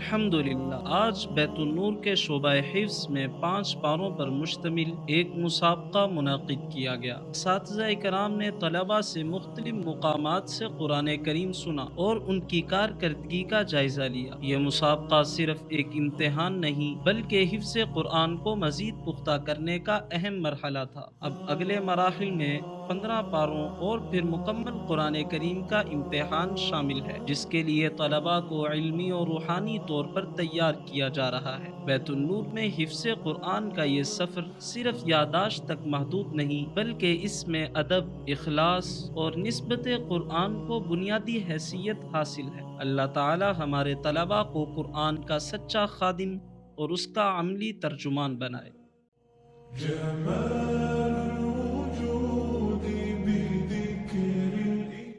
الحمدللہ آج بیت النور کے شعبہ حفظ میں 5 پاروں پر مشتمل ایک مسابقہ منعقد کیا گیا۔ اساتذہ کرام نے طلباء سے مختلف مقامات سے قرآن کریم سنا اور ان کی کارکردگی کا جائزہ لیا۔ یہ مسابقہ صرف ایک امتحان نہیں بلکہ حفظ قرآن کو مزید پختہ کرنے کا اہم مرحلہ تھا۔ اب اگلے مراحل میں 15 پاروں اور پھر مکمل قرآن کریم کا امتحان شامل ہے، جس کے لیے طلباء کو علمی اور روحانی طور پر تیار کیا جا رہا ہے۔ بیت النور میں حفظ قرآن کا یہ سفر صرف یادداشت تک محدود نہیں بلکہ اس میں ادب، اخلاص اور نسبت قرآن کو بنیادی حیثیت حاصل ہے۔ اللہ تعالی ہمارے طلباء کو قرآن کا سچا خادم اور اس کا عملی ترجمان بنائے۔ جمال